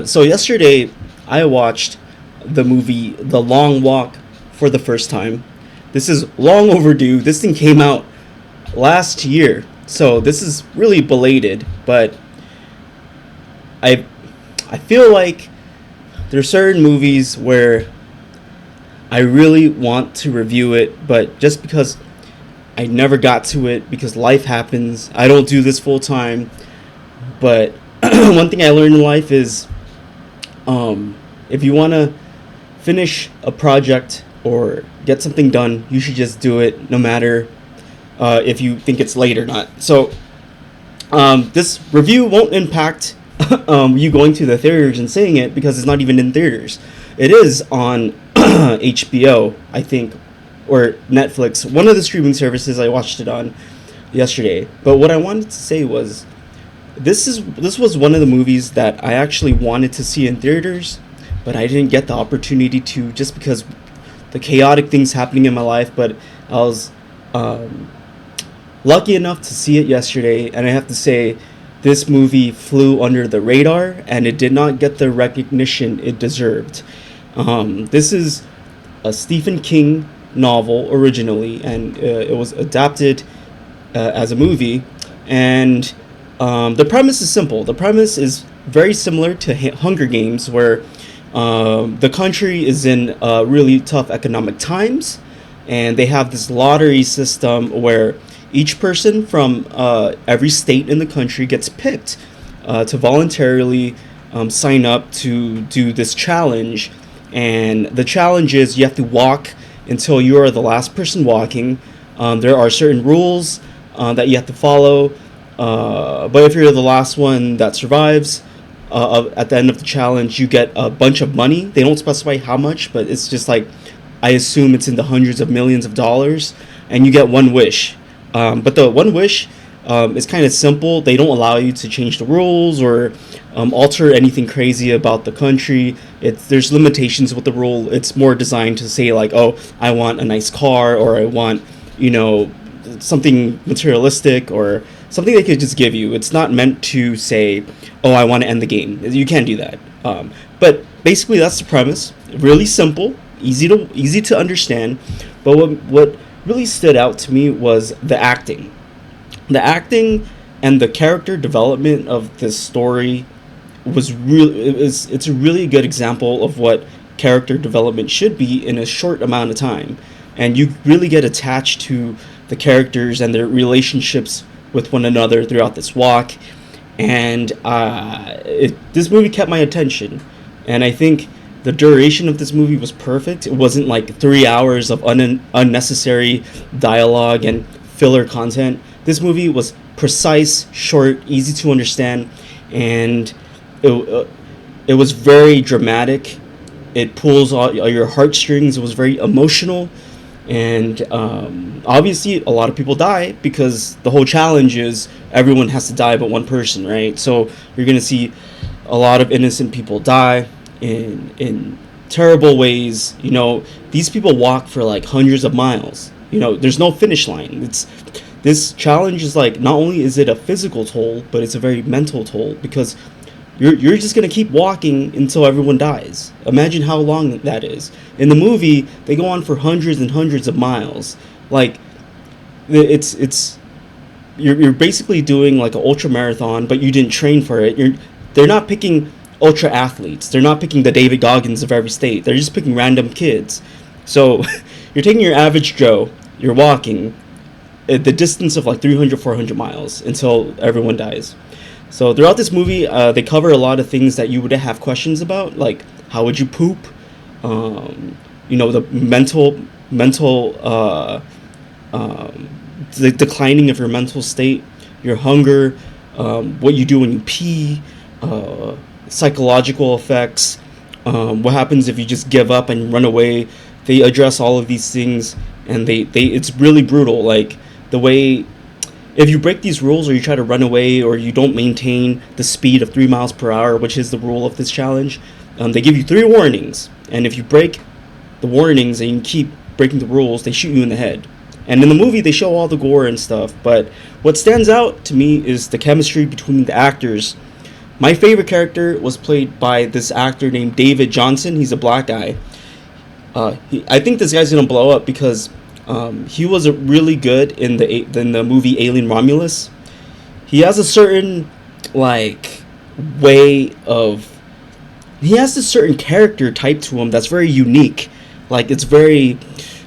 So yesterday, I watched the movie The Long Walk for the first time. This is long overdue. This thing came out last year, so this is really belated. But I, I feel like there are certain movies where I really want to review it, but just because I never got to it because life happens, I don't do this full time. But one thing I learned in life is if you want to finish a project or get something done, you should just do it no matter if you think it's late or not. So this review won't impact you going to the theaters and seeing it because it's not even in theaters. It is on HBO, I think, or Netflix, one of the streaming services I watched it on yesterday. But what I wanted to say was this was one of the movies that I actually wanted to see in theaters, but I didn't get the opportunity to just because the chaotic things happening in my life. But I was um, lucky enough to see it yesterday, and I have to say, this movie flew under the radar, and it did not get the recognition it deserved. This is a Stephen King novel originally, and it was adapted as a movie. And the premise is simple. The premise is very similar to Hunger Games, where the country is in really tough economic times, and they have this lottery system where each person from every state in the country gets picked to voluntarily sign up to do this challenge. And the challenge is you have to walk until you are the last person walking. There are certain rules that you have to follow. But if you're the last one that survives, at the end of the challenge, you get a bunch of money. They don't specify how much, but it's just like, I assume it's in the hundreds of millions of dollars, and you get one wish. But the one wish is kind of simple. They don't allow you to change the rules or alter anything crazy about the country. There's limitations with the rule. It's more designed to say like, oh, I want a nice car, or I want, you know, something materialistic, or something they could just give you. It's not meant to say, oh, I want to end the game. You can't do that. But basically, that's the premise. Really simple, easy to understand. But what really stood out to me was the acting. The acting and the character development of this story was really it's a really good example of what character development should be in a short amount of time, and you really get attached to the characters and their relationships with one another throughout this walk. And this movie kept my attention, and I think the duration of this movie was perfect. It wasn't like 3 hours of unnecessary dialogue and filler content. This movie was precise, short, easy to understand, and it was very dramatic. It pulls all your heartstrings. It was very emotional, and obviously a lot of people die because the whole challenge is everyone has to die but one person, right? So you're gonna see a lot of innocent people die in terrible ways. You know, these people walk for like hundreds of miles. You know, there's no finish line. It's This challenge is like, not only is it a physical toll, but it's a very mental toll, because you're just gonna keep walking until everyone dies. Imagine how long that is. In the movie, they go on for hundreds and hundreds of miles. Like, it's you're basically doing like an ultra marathon, but you didn't train for it. They're not picking ultra athletes. They're not picking the David Goggins of every state. They're just picking random kids. So you're taking your average Joe. You're walking the distance of like 300, 400 miles until everyone dies. So throughout this movie, they cover a lot of things that you would have questions about, like how would you poop, you know, the mental the declining of your mental state, your hunger, what you do when you pee, psychological effects, what happens if you just give up and run away. They address all of these things, and they it's really brutal. Like, the way, if you break these rules, or you try to run away, or you don't maintain the speed of 3 miles per hour, which is the rule of this challenge, they give you 3 warnings, and if you break the warnings and you keep breaking the rules, they shoot you in the head. And in the movie, they show all the gore and stuff, but what stands out to me is the chemistry between the actors. My favorite character was played by this actor named David Johnson. He's a black guy. I think this guy's gonna blow up because he was really good in the movie Alien Romulus. He has a certain like way of he has a certain character type to him that's very unique. Like it's very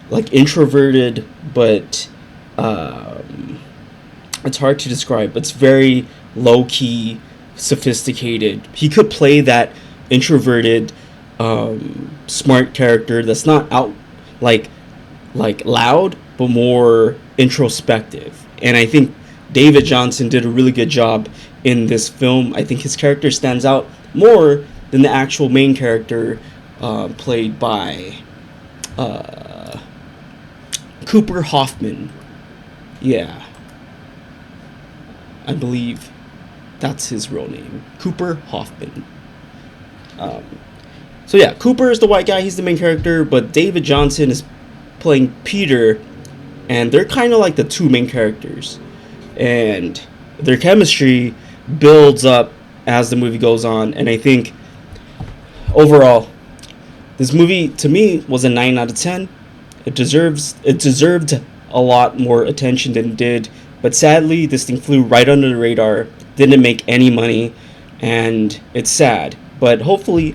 like introverted, but it's hard to describe. It's very low key, sophisticated. He could play that introverted, smart character that's not out like loud, but more introspective. And I think David Johnson did a really good job in this film. I think his character stands out more than the actual main character, played by Cooper Hoffman. Yeah, I believe that's his real name, Cooper Hoffman. So yeah, Cooper is the white guy. He's the main character, but David Johnson is playing Peter, and they're kind of like the two main characters, and their chemistry builds up as the movie goes on. And I think overall, this movie to me was a 9 out of 10. It deserved a lot more attention than it did, but sadly, this thing flew right under the radar. Didn't make any money, and it's sad. But hopefully,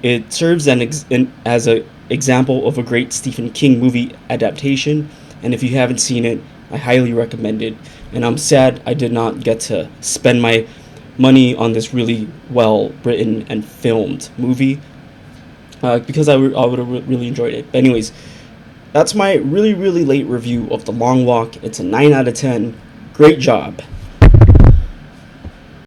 it serves as an example of a great Stephen King movie adaptation. And if you haven't seen it, I highly recommend it. And I'm sad I did not get to spend my money on this really well written and filmed movie, because I would have really enjoyed it. But anyways, that's my really, really late review of The Long Walk. It's a 9 out of 10. Great job.